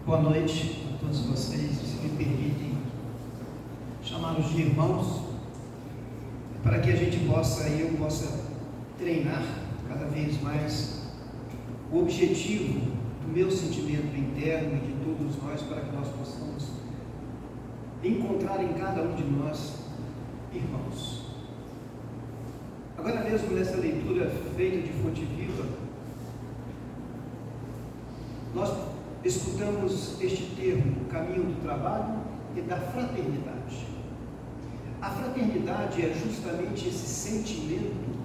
Boa noite a todos vocês. Se me permitem chamá-los de irmãos, para que a gente possa, eu possa treinar cada vez mais o objetivo do meu sentimento interno e de todos nós, para que nós possamos encontrar em cada um de nós irmãos. Agora mesmo, nessa leitura feita de fonte viva, nós escutamos este termo, o caminho do trabalho e da fraternidade. A fraternidade é justamente esse sentimento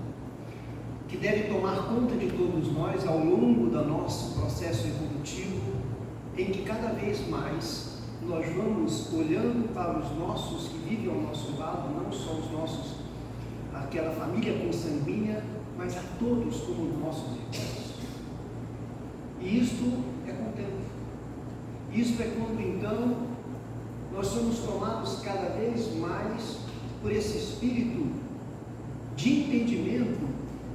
que deve tomar conta de todos nós ao longo do nosso processo evolutivo, em que cada vez mais nós vamos olhando para os nossos que vivem ao nosso lado, não só os nossos, aquela família consanguínea, mas a todos como nossos irmãos. E isto é com o tempo. Isto é quando então nós somos tomados cada vez mais por esse espírito de entendimento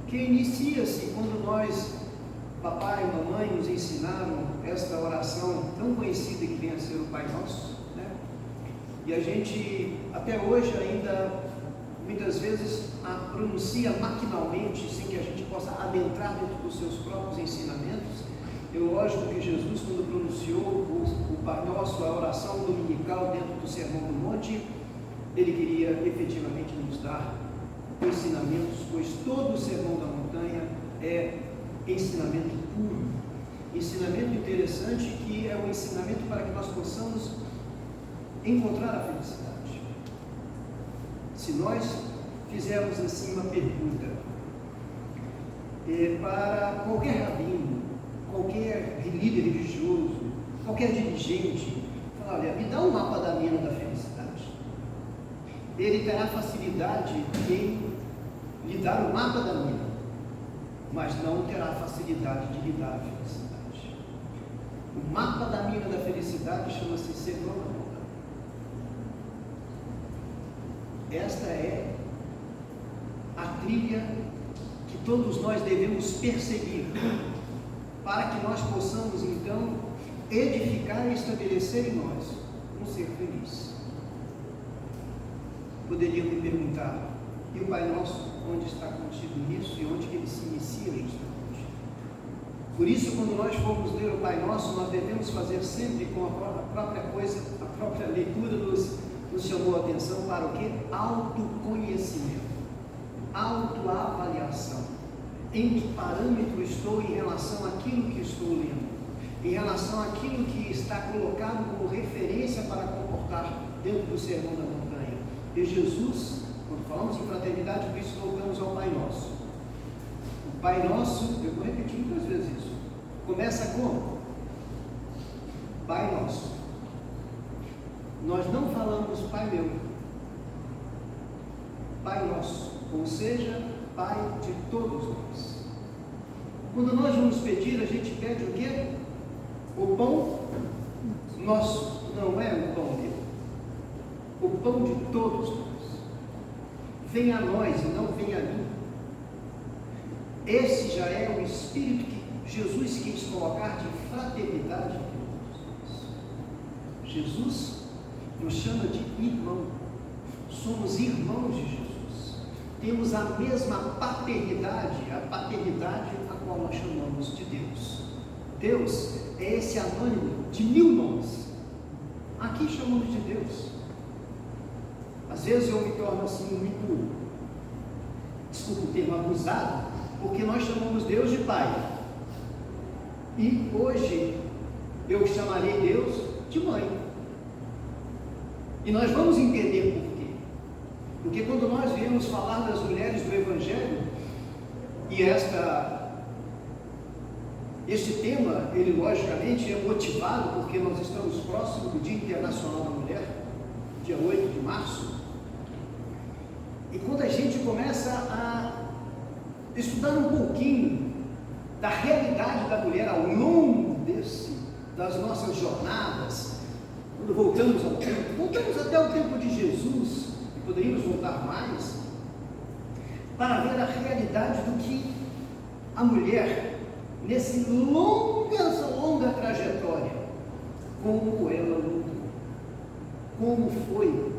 que inicia-se quando nós, papai e mamãe, nos ensinaram esta oração tão conhecida que vem a ser o Pai Nosso, né? E a gente até hoje ainda muitas vezes a pronuncia maquinalmente, sem que a gente possa adentrar dentro dos seus próprios ensinamentos. Eu, lógico que Jesus, quando pronunciou o Pai Nosso, a oração dominical dentro do Sermão do Monte, ele queria efetivamente nos dar ensinamentos, pois todo o Sermão da Montanha é ensinamento puro, ensinamento interessante, que é um ensinamento para que nós possamos encontrar a felicidade. Se nós fizermos assim uma pergunta para qualquer rabino, qualquer líder religioso, qualquer dirigente, falar: olha, me dá um mapa da mina da felicidade. Ele terá facilidade em lhe dar o mapa da mina, mas não terá facilidade de lhe dar a felicidade. O mapa da mina da felicidade chama-se Sephora. Esta é a trilha que todos nós devemos perseguir, para que nós possamos então edificar e estabelecer em nós um ser feliz. Poderiam me perguntar: e o Pai Nosso, onde está contido nisso e onde que ele se inicia justamente? Por isso, quando nós formos ler o Pai Nosso, nós devemos fazer sempre com a própria coisa, a própria leitura nos chamou a atenção para o que? Autoconhecimento, autoavaliação. Em que parâmetro estou em relação àquilo que estou lendo, em relação àquilo que está colocado como referência para comportar dentro do Sermão da Montanha. E Jesus, quando falamos em fraternidade, por isso voltamos ao Pai Nosso. O Pai Nosso, eu vou repetir muitas vezes isso, começa como? Pai Nosso. Nós não falamos Pai Meu, Pai Nosso, ou seja, Pai de todos nós. Quando nós vamos pedir, a gente pede o quê? O pão nosso, não é o pão dele, o pão de todos nós. Vem a nós e não vem a mim. Esse já é o espírito que Jesus quis colocar de fraternidade em todos nós. Jesus nos chama de irmão, somos irmãos de Jesus. Temos a mesma paternidade, a paternidade a qual nós chamamos de Deus. Deus é esse anônimo de 1000 nomes. Aqui chamamos de Deus. Às vezes eu me torno assim muito, desculpa o termo, abusado, porque nós chamamos Deus de Pai. E hoje eu chamarei Deus de Mãe. E nós vamos entender por quê. Porque quando nós viemos falar das mulheres do Evangelho, e este tema, ele logicamente é motivado porque nós estamos próximos do Dia Internacional da Mulher, dia 8 de março, e quando a gente começa a estudar um pouquinho da realidade da mulher ao longo das nossas jornadas, quando voltamos até o tempo de Jesus, poderíamos voltar mais, para ver a realidade do que a mulher, nessa longa trajetória, como ela lutou, como foi.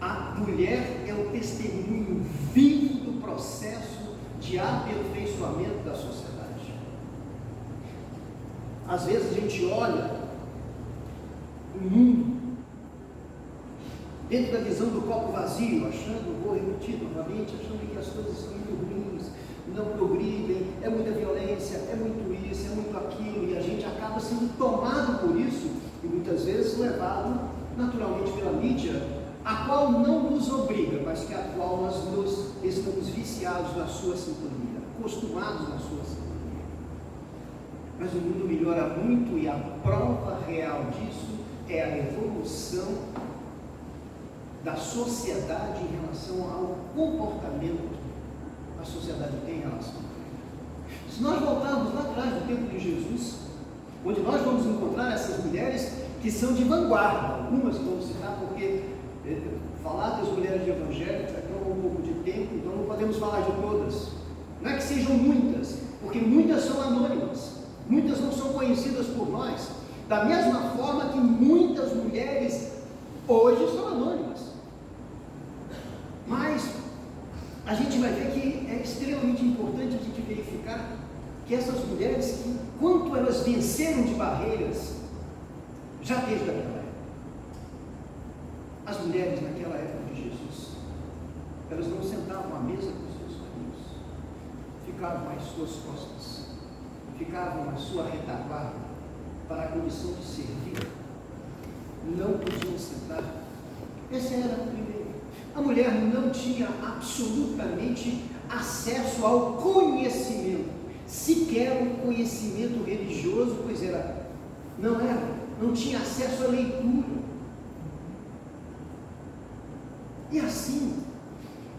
A mulher é o testemunho vivo do processo de aperfeiçoamento da sociedade. Às vezes a gente olha o mundo dentro da visão do copo vazio, achando, vou repetir novamente, achando que as coisas são muito ruins, não progridem, é muita violência, é muito isso, é muito aquilo, e a gente acaba sendo tomado por isso, e muitas vezes levado naturalmente pela mídia, a qual não nos obriga, mas que a qual nós estamos viciados na sua sintonia, acostumados na sua sintonia. Mas o mundo melhora muito, e a prova real disso é a evolução da sociedade em relação ao comportamento que a sociedade tem em relação a Deus. Se nós voltarmos lá atrás do tempo de Jesus, onde nós vamos encontrar essas mulheres que são de vanguarda, algumas que vamos citar, porque falar das mulheres de evangelho toma um pouco de tempo, então não podemos falar de todas. Não é que sejam muitas, porque muitas são anônimas, muitas não são conhecidas por nós, da mesma forma que muitas mulheres hoje são anônimas. Mas a gente vai ver que é extremamente importante a gente verificar que essas mulheres, quanto elas venceram de barreiras, já desde aquela época. As mulheres naquela época de Jesus, elas não sentavam à mesa com seus maridos, ficavam às suas costas, ficavam à sua retaguarda para a condição de servir, não podiam sentar. Essa era a primeira. A mulher não tinha absolutamente acesso ao conhecimento, sequer o conhecimento religioso, pois não tinha acesso à leitura. E assim,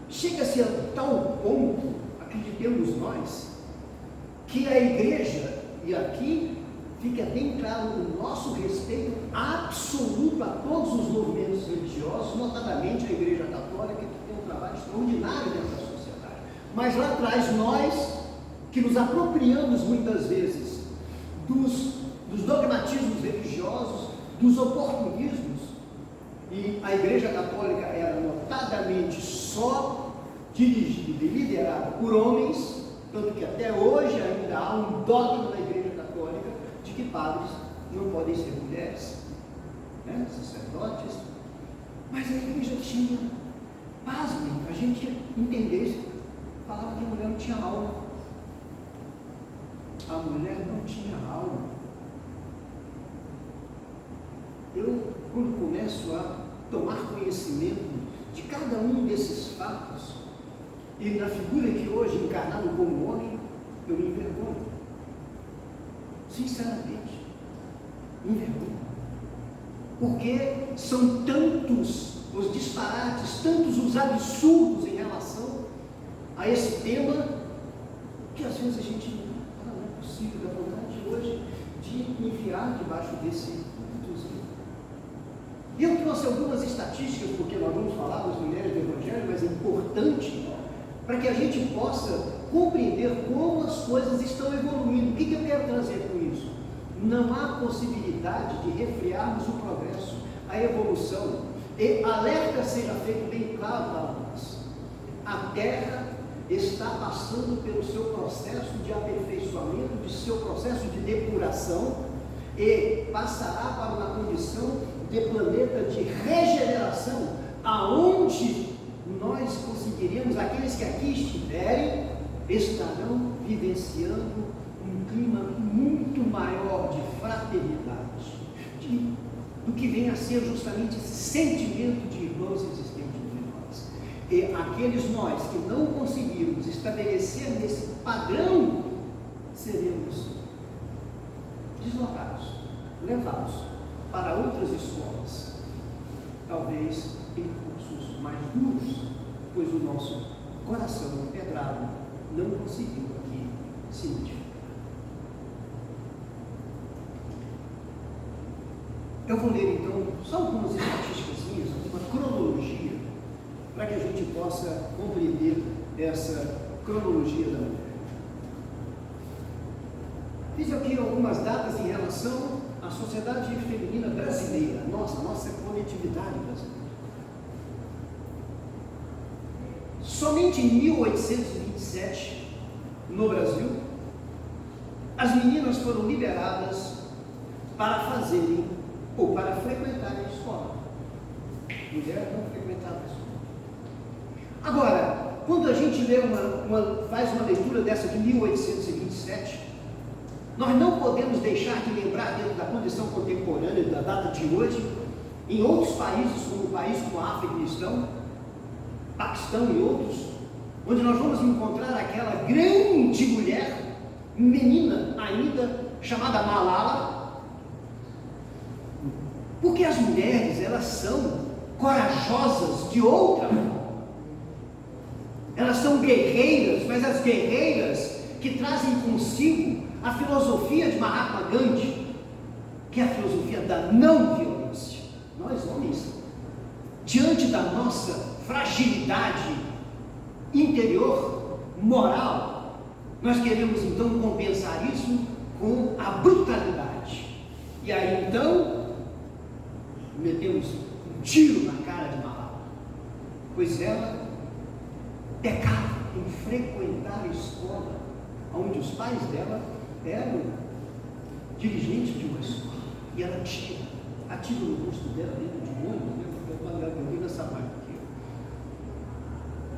chega-se a tal ponto, acreditemos nós, que a igreja, e aqui fica bem claro o nosso respeito absoluto a todos os movimentos religiosos, notadamente a Igreja Católica, que tem um trabalho extraordinário dentro da sociedade. Mas lá atrás, nós, que nos apropriamos muitas vezes dos dogmatismos religiosos, dos oportunismos, e a Igreja Católica era notadamente só dirigida e liderada por homens, tanto que até hoje ainda há um dogma na Igreja Católica de que padres não podem ser mulheres, né? Sacerdotes. Mas a igreja tinha, pasmem, a gente entendesse, falava que a mulher não tinha alma. A mulher não tinha alma. Eu, quando começo a tomar conhecimento de cada um desses fatos, e na figura que hoje encarnado como homem, eu me envergonho. Sinceramente, me envergonho. Porque são tantos os disparates, tantos os absurdos em relação a esse tema, que às vezes a gente não é possível, da vontade hoje de enfiar debaixo desse entusiasmo. E eu trouxe algumas estatísticas, porque nós vamos falar das mulheres do Evangelho, mas é importante para que a gente possa compreender como as coisas estão evoluindo. O que eu quero trazer com isso? Não há possibilidade de refrearmos o progresso, a evolução. E alerta seja feito bem claro para nós. A Terra está passando pelo seu processo de aperfeiçoamento, de seu processo de depuração, e passará para uma condição de planeta de regeneração, aonde nós conseguiremos, aqueles que aqui estiverem, estarão vivenciando um clima muito maior de fraternidade, do que vem a ser justamente esse sentimento de irmãos existente entre nós. E aqueles nós que não conseguirmos estabelecer nesse padrão, seremos deslocados, levados para outras escolas, talvez em cursos mais duros, pois o nosso coração empedrado não conseguiu aqui se modificar. Eu vou ler então só algumas estatísticas, uma cronologia, para que a gente possa compreender essa cronologia da mulher. Fiz aqui algumas datas em relação à sociedade feminina brasileira, nossa coletividade brasileira. Somente em 1827, no Brasil, as meninas foram liberadas para fazerem ou para frequentarem a escola. Mulher não frequentava a escola. Agora, quando a gente lê faz uma leitura dessa de 1827, nós não podemos deixar de lembrar, dentro da condição contemporânea da data de hoje, em outros países, como a Afeganistão, Paquistão e outros, onde nós vamos encontrar aquela grande mulher, menina ainda, chamada Malala, porque as mulheres, elas são corajosas de outra forma. Elas são guerreiras, mas as guerreiras que trazem consigo a filosofia de Mahatma Gandhi, que é a filosofia da não violência. Nós, homens, diante da nossa fragilidade interior, moral, nós queremos então compensar isso com a brutalidade. E aí então, metemos um tiro na cara de Malala, pois ela pecava em frequentar a escola, onde os pais dela eram dirigentes de uma escola, e ela atira no rosto dela dentro de um ônibus, eu vi nessa parte aqui,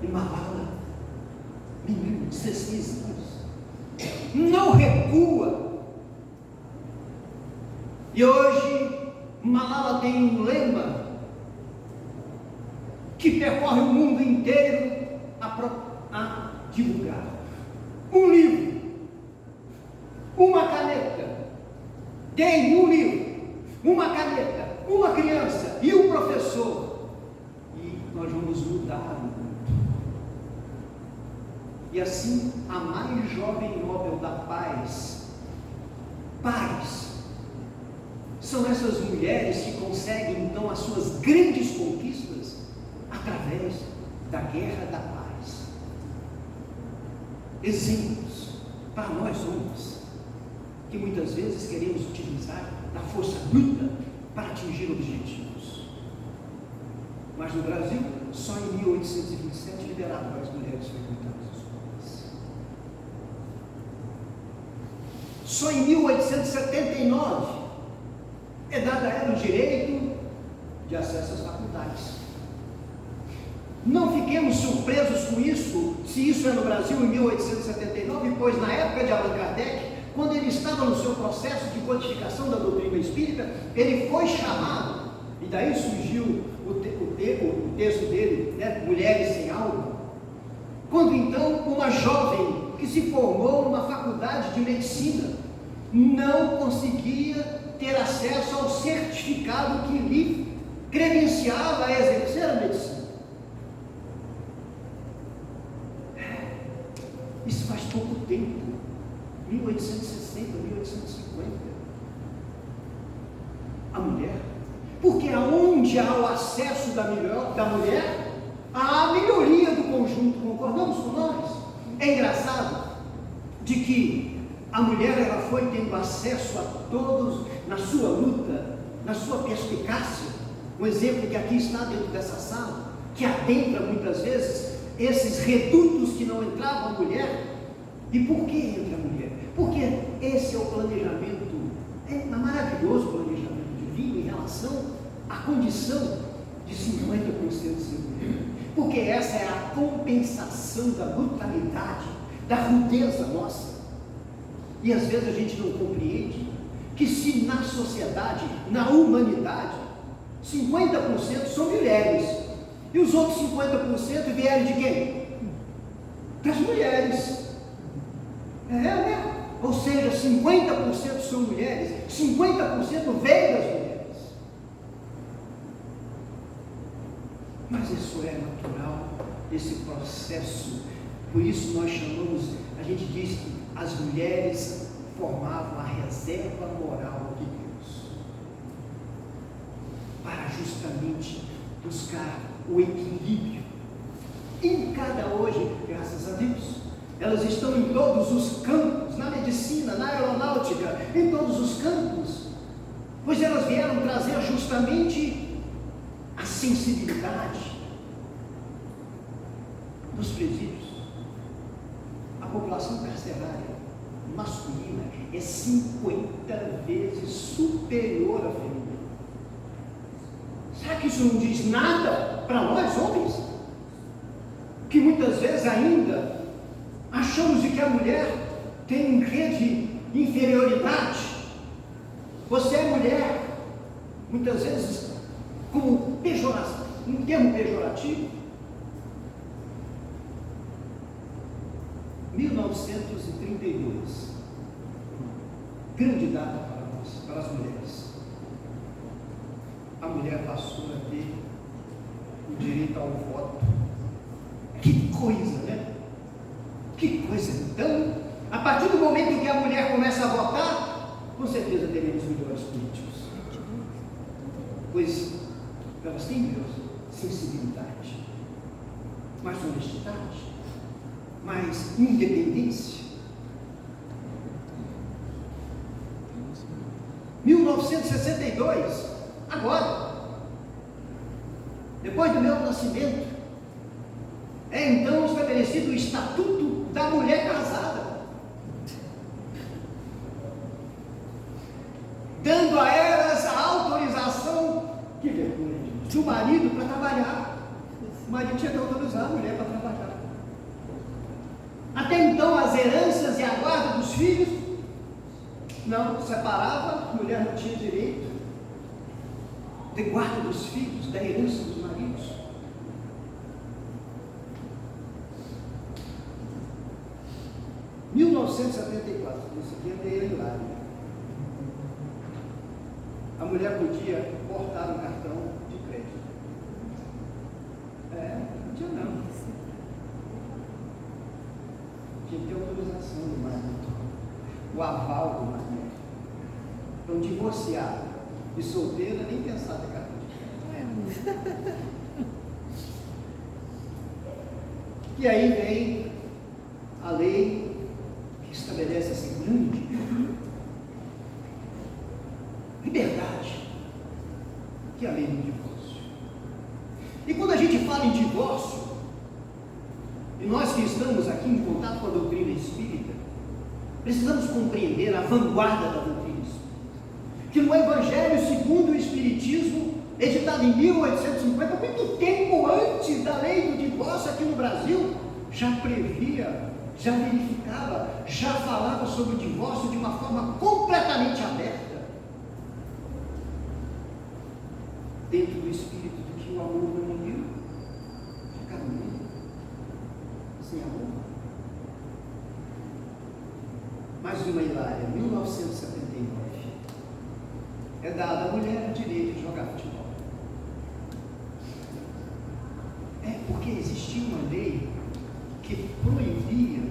e Malala, menino de 16 anos, não recua. E hoje Malala tem um lema que percorre o mundo inteiro a divulgar: um livro, uma caneta, dei um livro, uma caneta, uma criança e um professor, e nós vamos mudar o mundo. E assim, a mais jovem Nobel da Paz, são essas mulheres que conseguem então as suas grandes conquistas através da guerra da paz. Exemplos para nós homens, que muitas vezes queremos utilizar da força bruta para atingir objetivos. Mas no Brasil, só em 1827 liberaram as mulheres frequentar as escolas. Só em 1879 é dado a ela o direito de acesso às faculdades. Não fiquemos surpresos com isso, se isso é no Brasil em 1879, pois na época de Allan Kardec, quando ele estava no seu processo de codificação da doutrina espírita, ele foi chamado, e daí surgiu o texto dele, né, Mulheres Sem Alma, quando então uma jovem que se formou numa faculdade de medicina não conseguia ter acesso ao certificado que lhe credenciava a exercer a medicina. Isso faz pouco tempo, 1860, 1850. A mulher, porque aonde há o acesso da mulher, há a melhoria do conjunto, concordamos com nós? É engraçado de que a mulher, ela foi tendo acesso a todos na sua luta, na sua perspicácia. Um exemplo que aqui está dentro dessa sala, que adentra muitas vezes esses redutos que não entrava a mulher. E por que entra a mulher? Porque esse é o planejamento, é um maravilhoso planejamento divino em relação à condição de 50% ser mulher. Porque essa é a compensação da brutalidade, da rudeza nossa. E às vezes a gente não compreende que se na sociedade, na humanidade, 50% são mulheres, e os outros 50% vieram de quem? Das mulheres. Né? Ou seja, 50% são mulheres, 50% veio das mulheres. Mas isso é natural, esse processo. Por isso nós chamamos, a gente diz que as mulheres formavam a reserva moral de Deus, para justamente buscar o equilíbrio. Em cada hoje, graças a Deus, elas estão em todos os campos, na medicina, na aeronáutica, em todos os campos, pois elas vieram trazer justamente a sensibilidade dos presídios. A população carcerária masculina é 50 vezes superior à feminina. Será que isso não diz nada para nós, homens? Que muitas vezes ainda achamos de que a mulher tem um quê de inferioridade. Você é mulher, muitas vezes, como pejoração, um termo pejorativo. 1932, grande data para nós, para as mulheres. A mulher passou a ter o direito ao voto. Que coisa, né? Que coisa. Então, a partir do momento em que a mulher começa a votar, com certeza teremos melhores políticos. Pois elas têm Deus, sensibilidade, mais honestidade, mais independência. 1962, agora, depois do meu nascimento, é então estabelecido o Estatuto da Mulher Casada, dando a elas a autorização, que vergonha, do marido para trabalhar. O marido tinha que autorizar a mulher para trabalhar. Até então, as heranças e a guarda dos filhos, não, separava, a mulher não tinha direito de guarda dos filhos, da herança dos maridos. Em 1974, isso aqui é meio hilário. A mulher podia cortar o cartão de crédito. Não podia não. Tinha que ter autorização do marido, o aval do marido. Então, divorciada e solteira, nem pensar em cartão de crédito. E aí vem a lei que estabelece essa grande liberdade, que é a lei do divórcio. E quando a gente fala em divórcio, e nós que estamos aqui em contato com a doutrina espírita, precisamos compreender a vanguarda da doutrina espírita, que no Evangelho segundo o Espiritismo, editado em 1850, muito tempo antes da lei do divórcio aqui no Brasil, já previa, já verificava, já falava sobre o divórcio de uma forma completamente aberta, dentro do espírito de que o amor não uniu, ficaram unidos, sem amor. Mais uma hilária, 1979, é dada à mulher o direito de jogar futebol. Porque existia uma lei que proibia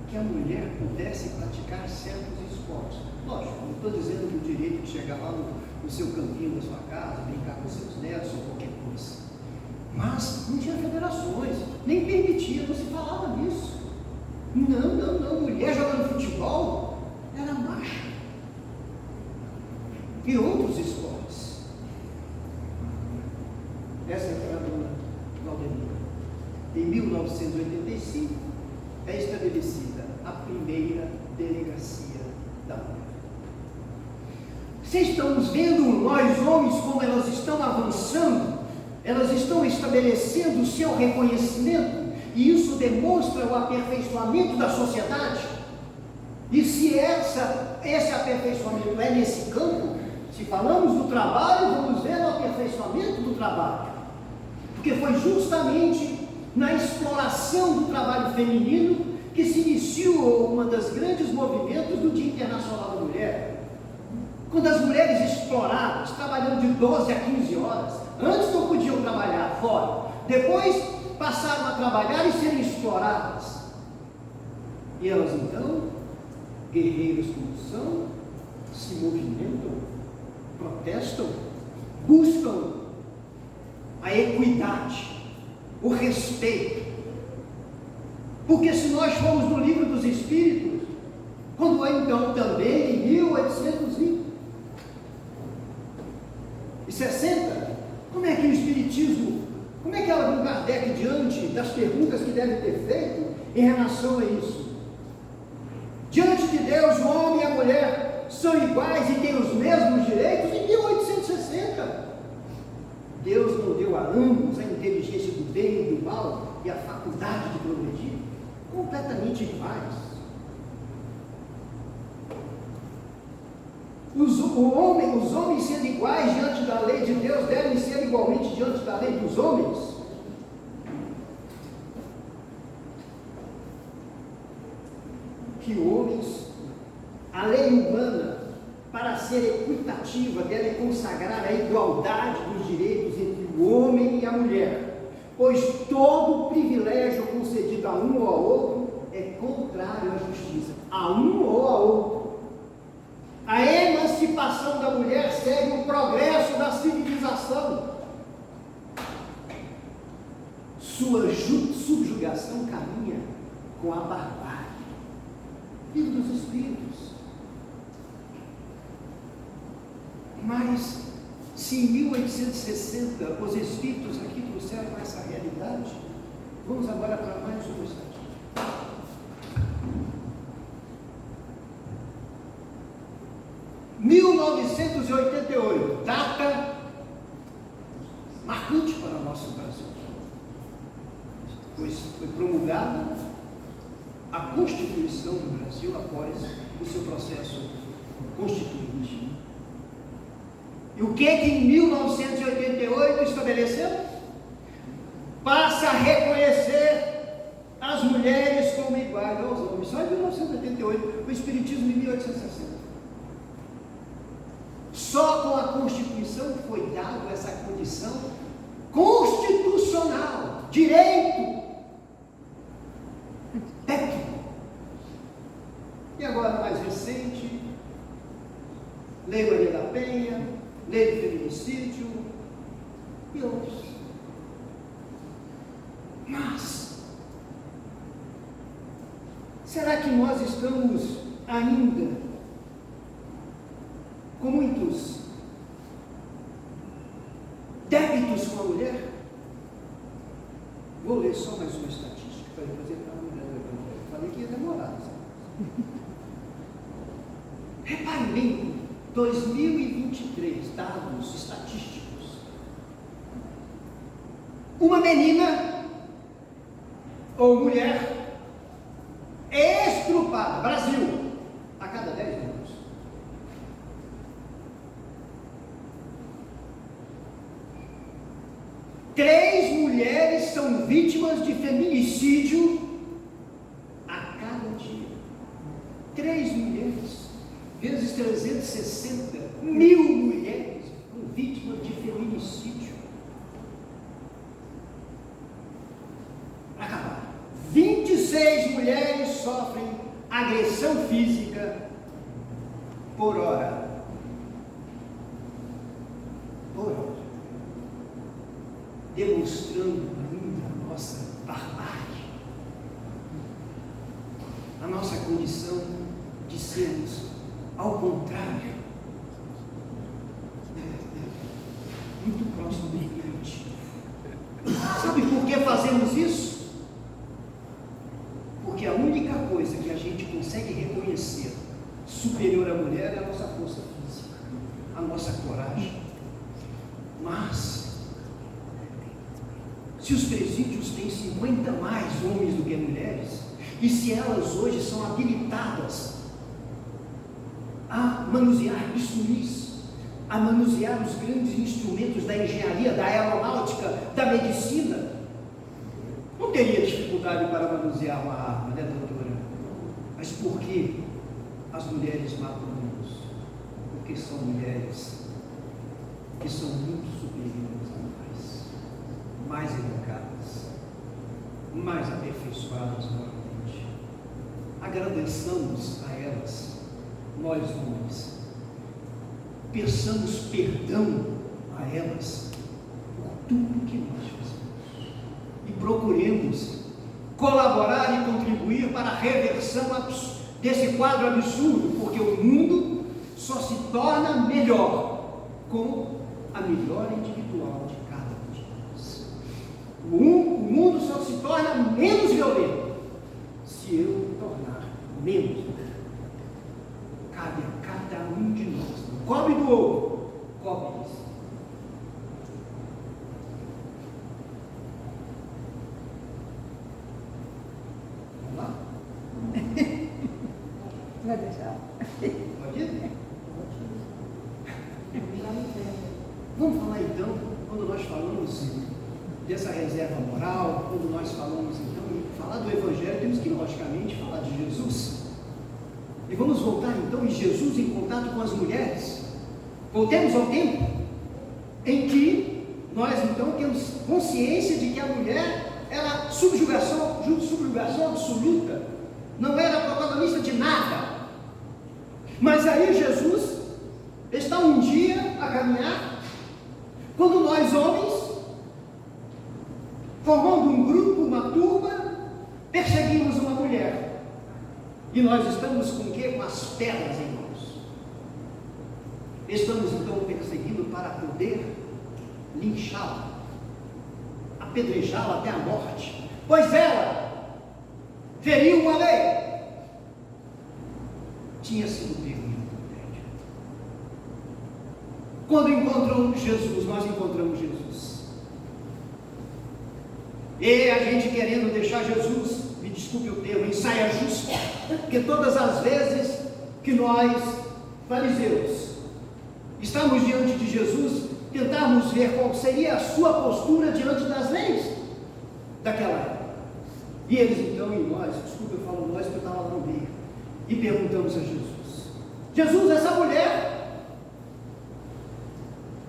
que a mulher pudesse praticar certos esportes. Lógico, não estou dizendo do direito de chegar lá no seu campinho da sua casa, brincar com seus netos ou qualquer coisa. Mas não tinha federações, nem permitia, não se falava nisso. Não, mulher jogando futebol era macho. E outros esportes. Essa é a dona Valdemira. Em 1985 é estabelecida a primeira delegacia da mulher. Vocês estão vendo nós homens como elas estão avançando, elas estão estabelecendo o seu reconhecimento, e isso demonstra o aperfeiçoamento da sociedade. E se esse aperfeiçoamento é nesse campo, se falamos do trabalho, vamos ver o aperfeiçoamento do trabalho, porque foi justamente na exploração do trabalho feminino que se iniciou uma das grandes movimentos do Dia Internacional da Mulher. Quando as mulheres exploradas, trabalhando de 12 a 15 horas, antes não podiam trabalhar fora, depois passaram a trabalhar e serem exploradas. E elas então, guerreiras como são, se movimentam, protestam, buscam a equidade, o respeito. Porque se nós formos no livro continua então também em 1860. Como é que o Espiritismo, como é que Allan Kardec, diante das perguntas que deve ter feito em relação a isso? Diante de Deus, o homem e a mulher são iguais e têm os mesmos direitos em 1860. Deus não deu a ambos a inteligência do bem e do mal e a faculdade de progredir? Completamente iguais. Os homens sendo iguais diante da lei de Deus, devem ser igualmente diante da lei dos homens? Que homens, a lei humana, para ser equitativa, deve consagrar a igualdade dos direitos entre o homem e a mulher, pois todo privilégio concedido a um ou a outro é contrário à justiça, a um ou a outro. A emancipação da mulher segue o progresso da civilização. Sua subjugação caminha com a barbárie. Livro dos Espíritos. Mas, se em 1860 os Espíritos aqui trouxeram essa realidade, vamos agora para mais um instante. 1988, data marcante para o nosso Brasil, pois foi promulgada a Constituição do Brasil após o seu processo constituinte. E o que em 1988 estabeleceu? Passa a reconhecer as mulheres como iguais aos homens. Só em 1988, o Espiritismo em 1860. Só com a Constituição foi dado essa condição constitucional, direito técnico. E agora, mais recente, Lei Maria da Penha, Lei do Feminicídio e outros. Mas, será que nós estamos ainda com muitos débitos com a mulher? Vou ler só mais uma estatística para fazer para a mulher do Evangelho. Falei que ia demorar. Repare bem, 2023, dados estatísticos. Uma menina ou mulher é estrupada, Brasil, a cada 10 minutos. 3 mulheres são vítimas de feminicídio a cada dia. 3 mulheres, vezes 360, 1000 mulheres são vítimas de feminicídio. Para acabar, 26 mulheres sofrem agressão física por hora. Por hora. Demonstrando ainda a nossa barbárie, a nossa condição de sermos, ao contrário, muito próximo do primitivo. Sabe por que fazemos isso? Porque a única coisa que a gente consegue reconhecer superior à mulher é a nossa força física, a nossa coragem. Mas se os presídios têm 50 mais homens do que mulheres, e se elas hoje são habilitadas a manusear bisturis, a manusear os grandes instrumentos da engenharia, da aeronáutica, da medicina, não teria dificuldade para manusear uma arma, né, doutora? Mas por que as mulheres matam menos? Porque são mulheres que são muito superiores a nós, mais educadas, mais aperfeiçoadas moralmente. Agradeçamos a elas, nós homens, peçamos perdão a elas por tudo que nós fizemos e procuremos colaborar e contribuir para a reversão desse quadro absurdo, porque o mundo só se torna melhor com a melhora individual de cada um de nós. O mundo só se torna menos violento se eu me tornar menos violento. Cabe a cada um de nós. Não cobre do outro, cobre isso. Vamos lá? Vai deixar? Pode ir? Vamos falar então, quando nós falamos dessa reserva moral, quando nós falamos então em falar do Evangelho, temos que logicamente falar de Jesus. E vamos voltar então em Jesus em contato com as mulheres. Voltemos ao tempo em que nós então temos consciência de que a mulher era subjugação absoluta, não era protagonista de nada. Mas aí Jesus está um dia a caminhar, quando nós homens, formando um grupo, uma turma, perseguimos uma mulher. E nós estamos com o quê? Com as pedras em mãos. Estamos então perseguindo para poder linchá-la, apedrejá-la até a morte, pois ela feriu uma lei. Tinha sido pego em adultério. Quando encontramos Jesus, nós encontramos Jesus. E a gente querendo deixar Jesus, me desculpe o termo, em saia justa, porque todas as vezes que nós, fariseus, estamos diante de Jesus, tentarmos ver qual seria a sua postura diante das leis daquela época. E eles então, e nós, desculpa eu falo nós, porque eu estava lá no meio, e perguntamos a Jesus: Jesus, essa mulher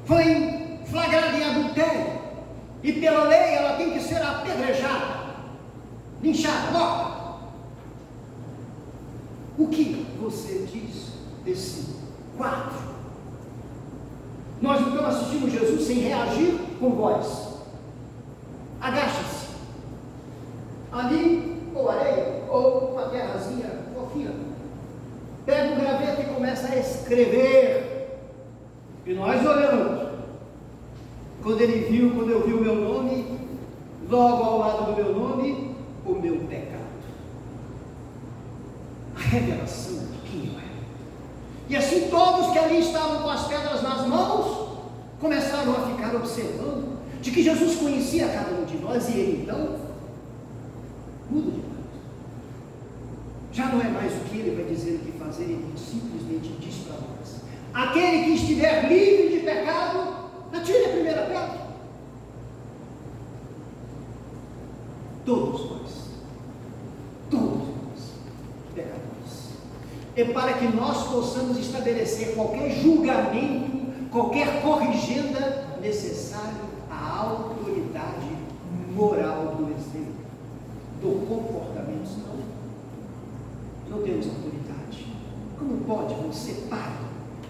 foi flagrada em adultério, e pela lei ela tem que ser apedrejada, linchada, morta. O que você diz desse quadro? Nós então assistimos Jesus sem reagir com voz. Agacha-se. Ali, ou areia, ou uma terrazinha fofinha. Pega um graveto e começa a escrever. E nós olhamos. Quando eu vi o meu nome, logo ao lado do meu nome, o meu pecado. A revelação de quem eu era. E assim todos que ali estavam com as pedras nas mãos, começaram a ficar observando de que Jesus conhecia cada um de nós, e ele então muda de lado. Já não é mais o que ele vai dizer o que fazer, ele simplesmente diz para nós: aquele que estiver livre de pecado, atire a primeira pedra. Todos nós, pecadores. É para que nós possamos estabelecer qualquer julgamento, qualquer corrigenda necessário à autoridade moral do exemplo, do comportamento. Senão, não temos autoridade. Como pode você, pai,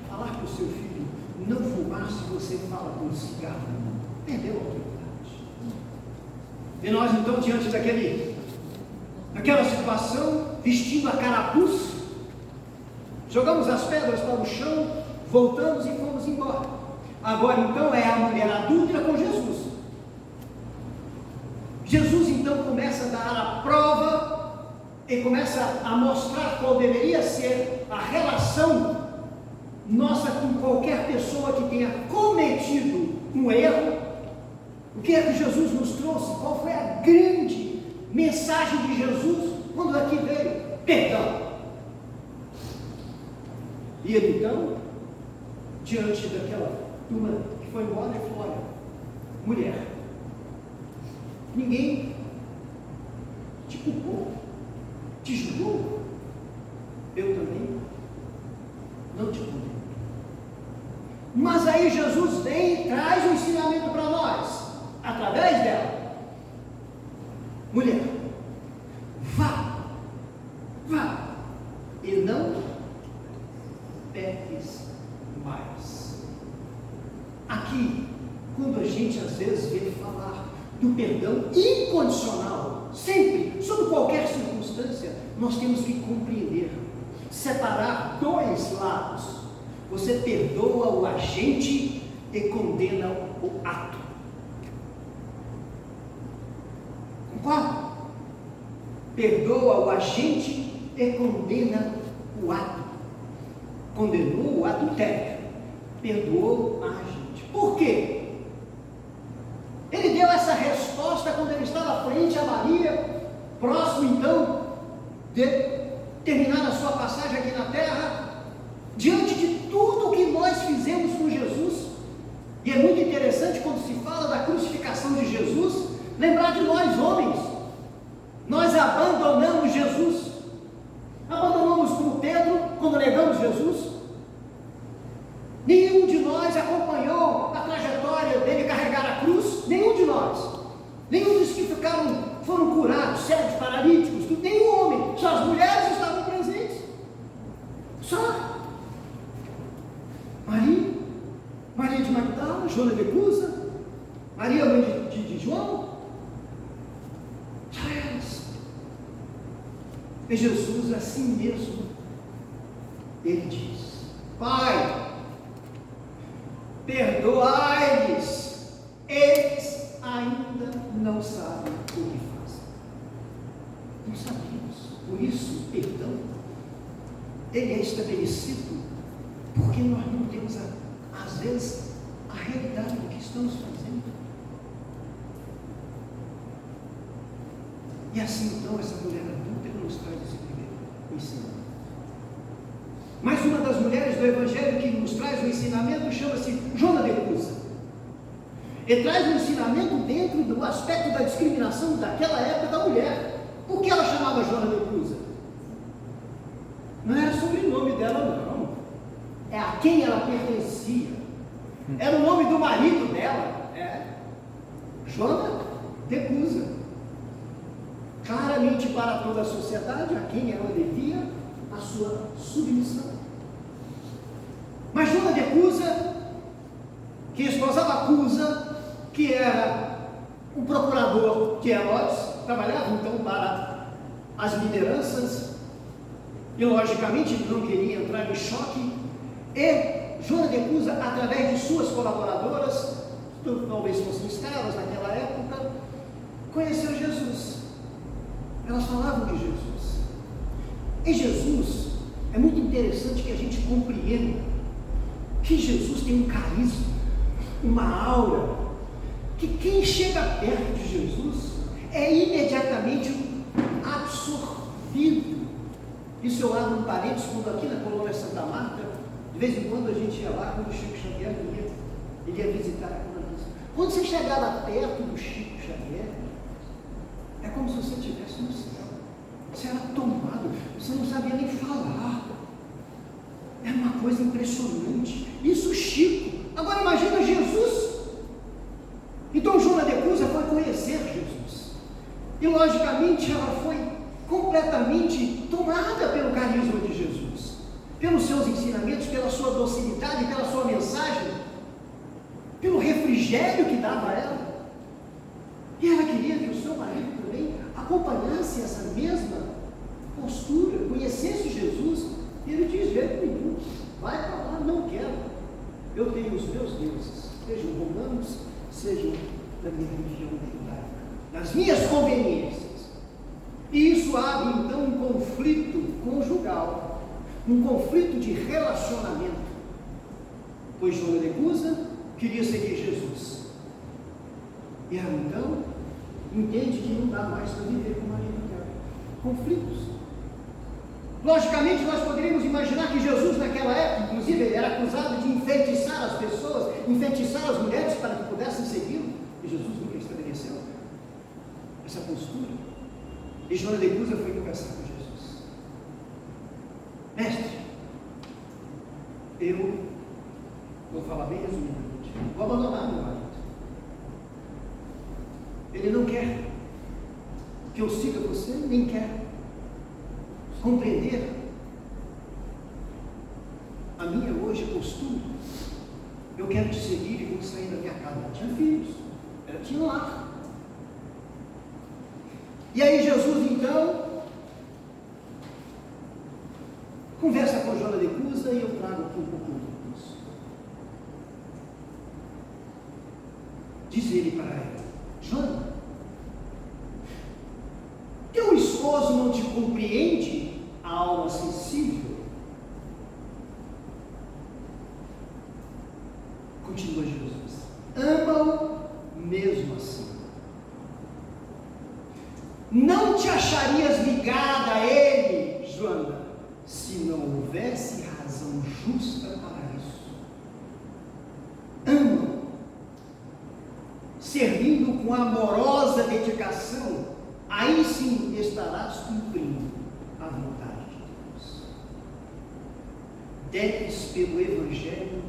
falar para o seu filho não fumar se você fala com cigarro? Perdeu a autoridade. E nós então, diante daquela situação, vestindo a carapuça, jogamos as pedras para o chão, voltamos e fomos embora. Agora então é a mulher adúltera com Jesus. Jesus então começa a dar a prova e começa a mostrar qual deveria ser a relação nossa com qualquer pessoa que tenha cometido um erro. O que é que Jesus nos trouxe? Qual foi a grande mensagem de Jesus quando daqui veio? Perdão. E ele então, diante daquela turma que foi embora, ele falou: olha, mulher, ninguém te culpou, te julgou, eu também não te condeno. Mas aí Jesus vem e traz um ensinamento para nós, através dela: mulher, vá, e não peques mais. Aqui, quando a gente às vezes vê falar do perdão incondicional, sempre, sob qualquer circunstância, nós temos que compreender, separar dois lados. Você perdoa o agente e condena o ato. Concorda? Perdoa o agente e condena o ato. Condenou o adultério, perdoou a agente. Por quê? Ele deu essa resposta quando ele estava frente a Maria, próximo então de terminar a sua passagem aqui na terra, diante de tudo que nós fizemos com Jesus. E é muito interessante quando se fala da crucificação de Jesus, lembrar de nós homens. Nós abandonamos Jesus. Abandonamos como Pedro quando negamos Jesus. Nenhum de nós acompanhou a trajetória dele carregar a cruz. Nenhum de nós. Nenhum dos que foram curados, cegos, paralíticos, tudo. Nenhum homem. Só as mulheres estavam presentes. Só. Maria de Magdala, Joana de Cusa, Maria mãe de João. Só elas. E Jesus, assim mesmo, ele diz: Pai, perdoai-lhes, eles ainda não sabem o que fazem. Não sabemos. Por isso, o perdão, ele é estabelecido porque nós não temos, às vezes, a realidade do que estamos fazendo. E assim, então, essa mulher adulta nos traz esse primeiro ensinamento. Mas uma das mulheres do Evangelho que nos traz o ensinamento chama-se Joana de Cusa. Ele traz um ensinamento dentro do aspecto da discriminação daquela época da mulher. Por que ela chamava Joana de Cusa? Não era o sobrenome dela, não. É a quem ela pertencia. Era o nome do marido dela. Joana de Cusa. Claramente para toda a sociedade, a quem ela devia a sua submissão. Mas Joana de Cusa, que esposava Cusa, que era o procurador de Herodes, trabalhava então para as lideranças, e logicamente ele não queria entrar em choque, e Joana de Cusa, através de suas colaboradoras, talvez fossem escravas naquela época, conheceu Jesus. Elas falavam de Jesus. E Jesus, é muito interessante que a gente compreenda que Jesus tem um carisma, uma aura, que quem chega perto de Jesus é imediatamente absorvido. Isso eu abro um parênteses, quando aqui na colônia Santa Marta, de vez em quando a gente ia lá, quando o Chico Xavier ele ia visitar a colônia. Quando você chegava perto do Chico Xavier, é como se você estivesse no céu. Você era tomado, você não sabia nem falar. Era uma coisa impressionante. Isso Chico. Agora imagina Jesus. Então Joana de Cusa foi conhecer Jesus. E logicamente ela foi completamente tomada pelo carisma de Jesus. Pelos seus ensinamentos, pela sua docilidade, pela sua mensagem, pelo refrigério que dava a ela. E ela queria que o seu marido também acompanhasse essa mesma postura, conhecesse Jesus. E ele diz: jeito nenhum, vai para lá, não quero. Eu tenho os meus deuses, sejam romanos, sejam da minha religião judaica, das minhas conveniências. E isso abre então um conflito conjugal, um conflito de relacionamento. Pois Joana de Cusa queria seguir Jesus. E ela então entende que não dá mais para viver com o marido dela. Conflitos. Logicamente nós poderíamos imaginar que Jesus naquela época, inclusive, ele era acusado de enfeitiçar as pessoas, enfeitiçar as mulheres para que pudessem segui-lo. E Jesus nunca estabeleceu essa postura. E Joana de Cusa foi conversar com Jesus. Mestre, eu vou falar bem resumidamente, vou abandonar meu marido. Ele não quer que eu siga você, nem quer compreender a minha hoje postura. Eu quero te seguir e vou sair da minha casa. Ela tinha filhos, ela tinha um lar. E aí Jesus então Conversa com Joana de Cusa e eu trago aqui um pouco disso. Diz ele para ela: Joana, teu esposo não te compreende, a alma sensível? Continua Jesus: ama-o mesmo assim. Não te acharias ligada a ele, Joana, se não houvesse razão justa para isso. Ama-o, servindo com amorosa dedicação, aí sim estarás cumprindo a vontade de Deus. Deves, pelo Evangelho,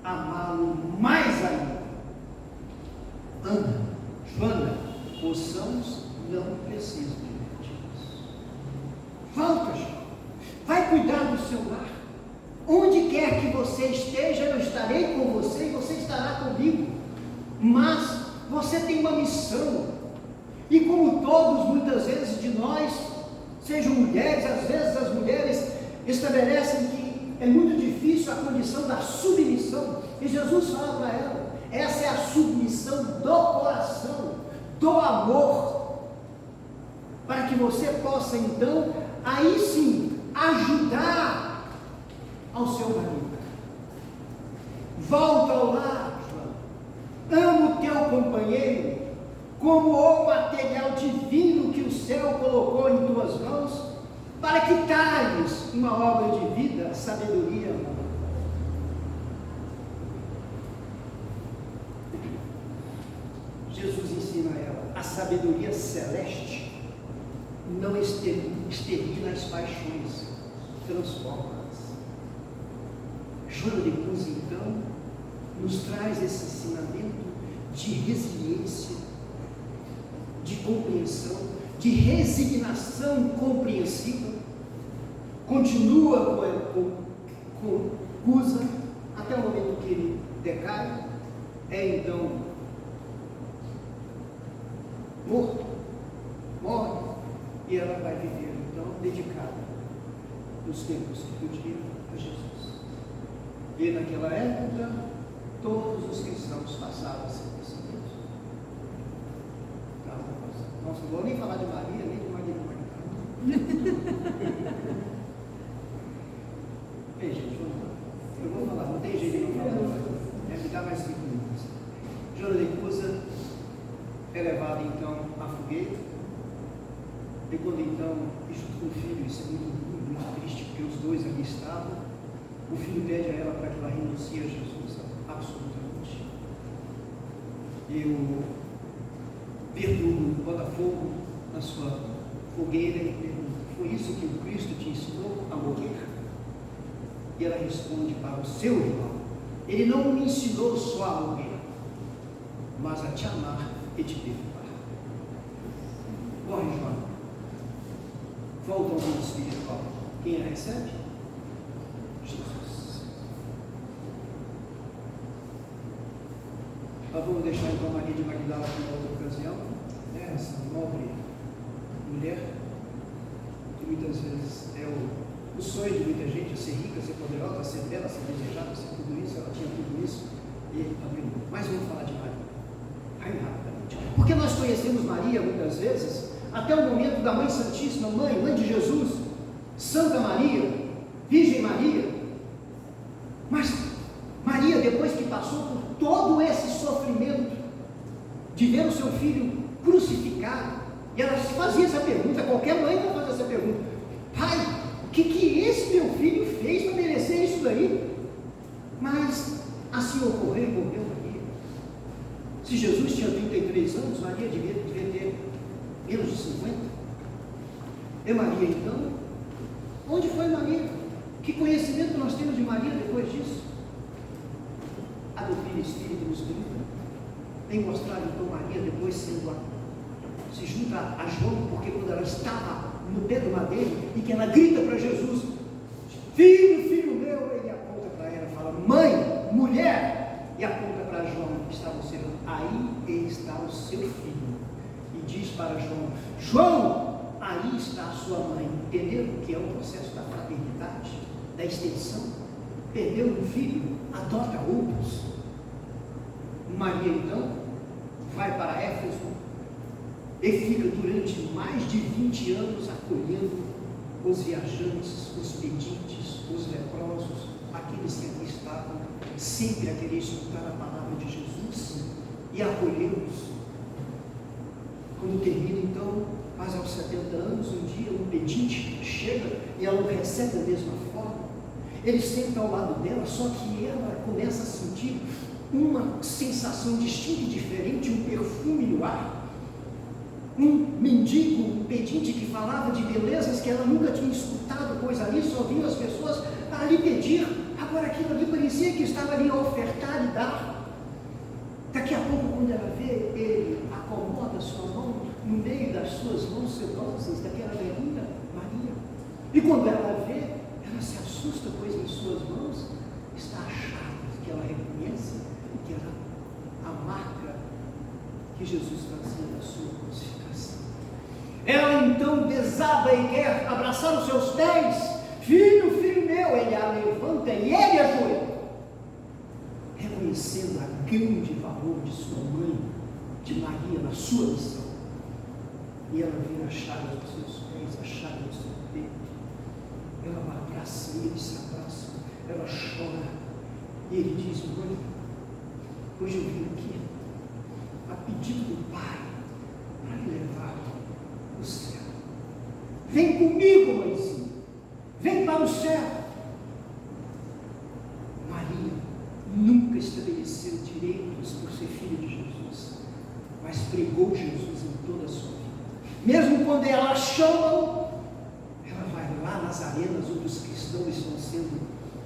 amá-lo mais ainda. Ana, Joana, os sãos não precisam de médicos. Volta, João. Vai cuidar do seu lar. Onde quer que você esteja, eu estarei com você e você estará comigo. Mas você tem uma missão. E como todos, muitas vezes, de nós, sejam mulheres, às vezes as mulheres estabelecem que é muito difícil a condição da submissão. E Jesus fala para ela: essa é a submissão do coração, do amor, para que você possa então, aí sim, ajudar ao seu marido. Volta ao lar, João. Ama o teu companheiro como o material divino que o céu colocou em tuas mãos, para que talhes uma obra de vida, sabedoria e amor. Jesus ensina a ela: a sabedoria celeste não extermina as paixões, transforma-as. Joana de Cusa, então, nos traz esse ensinamento de resiliência, de compreensão, de resignação compreensiva. Continua com Cusa até o momento que ele decai, é então morre, e ela vai viver então dedicada nos tempos que podia a Jesus. E naquela época, todos os cristãos passaram a ser perseguidos. Nossa, não vou nem falar de Maria, nem de Maria Magdalena. Ei, gente, vamos lá. Eu vou falar, não tem jeito de não falar. Me dá mais 5 minutos. Joana de Cusa é levada então à fogueira. E quando então, junto com o filho, isso é muito triste, porque os dois ali estavam, o filho pede a ela para que ela renuncie a Jesus, absolutamente. E o verdugo bota fogo na sua fogueira e pergunta: foi isso que o Cristo te ensinou a morrer? E ela responde para o seu irmão: ele não me ensinou só a morrer, mas a te amar e te perdoar. Corre, João. Volta ao mundo espiritual. Quem a recebe? Jesus. Nós vamos deixar então Maria de Magdala aqui na outra ocasião, né? Essa nobre mulher, que muitas vezes é o sonho de muita gente, ser rica, ser poderosa, ser bela, ser desejada, ser tudo isso. Ela tinha tudo isso e abriu. Mas vamos falar de Maria. Vai rapidamente. Porque nós conhecemos Maria muitas vezes até o momento da Mãe Santíssima, mãe de Jesus, Santa Maria, Virgem Maria. Mas Maria, depois que passou por todo esse sofrimento de ver o seu filho crucificado, e ela fazia essa pergunta, qualquer mãe vai fazer essa pergunta: pai, o que esse meu filho fez para merecer isso daí? Mas assim ocorreu Maria. Se Jesus tinha 33 anos, Maria devia ter menos de 50. E Maria então? Onde foi Maria? Que conhecimento nós temos de Maria depois disso? A doutrina espírita nos brinda em mostrar então Maria depois se junta a João, porque quando ela estava no pé do madeiro e que ela grita para Jesus: filho meu, ele aponta para ela e fala: mãe, mulher, e aponta para João que estava observando: aí está o seu filho. E diz para João: aí está a sua mãe. Entenderam que é o processo da fraternidade? da extensão, perdeu um filho, adota outros. Maria, então, vai para Éfeso e fica durante mais de 20 anos acolhendo os viajantes, os pedintes, os leprosos, aqueles que ali estavam, sempre a querer escutar a palavra de Jesus e acolhê-los. Quando termina, então, quase aos 70 anos, um dia um pedinte chega e ela o recebe da mesma forma. Ele senta ao lado dela, só que ela começa a sentir uma sensação distinta e diferente, um perfume no ar. Um mendigo, um pedinte que falava de belezas que ela nunca tinha escutado, pois ali só viam as pessoas ali pedir. Agora aquilo ali parecia que estava ali a ofertar e dar. Daqui a pouco, quando ela vê, ele acomoda sua mão no meio das suas mãos sedosas, daquela velhinha Maria. E quando ela vê, ela se assusta, pois em suas mãos está a chave que ela reconhece, que era a marca que Jesus fazia da sua crucificação. Ela então desaba e quer abraçar os seus pés. Filho, filho meu, ele a levanta e ele ajoelha, reconhecendo o grande valor de sua mãe, de Maria, na sua missão. E ela vira a chaga dos seus pés, a chaga do seu peito. Ela o abraça e eles se abraçam. Ela chora. E ele diz: mãe, hoje eu vim aqui a pedido do Pai para me levar ao céu. Vem comigo, mãezinha. Vem para o céu. Maria nunca estabeleceu direitos por ser filha de Jesus, mas pregou Jesus em toda a sua vida. Mesmo quando ela chama, ela vai lá nas arenas onde os cristãos estão sendo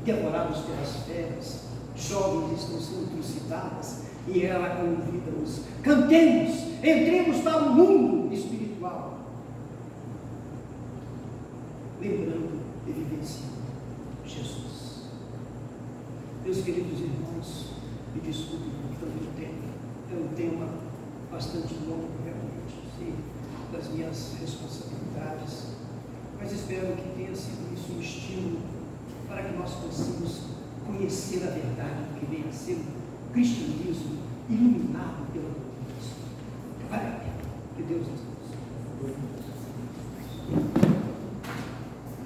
devorados pelas feras, jovens estão sendo trucidadas, e ela convida-os: cantemos, entremos para o mundo espiritual, lembrando e vivenciando Jesus. Meus queridos irmãos, me desculpem por tanto tempo, é um tema bastante longo realmente, sim, das minhas responsabilidades, mas espero que tenha sido isso um estímulo para que nós possamos conhecer a verdade do que vem a ser o cristianismo iluminado pela doutrina. Vale a pena. Que Deus nos abençoe.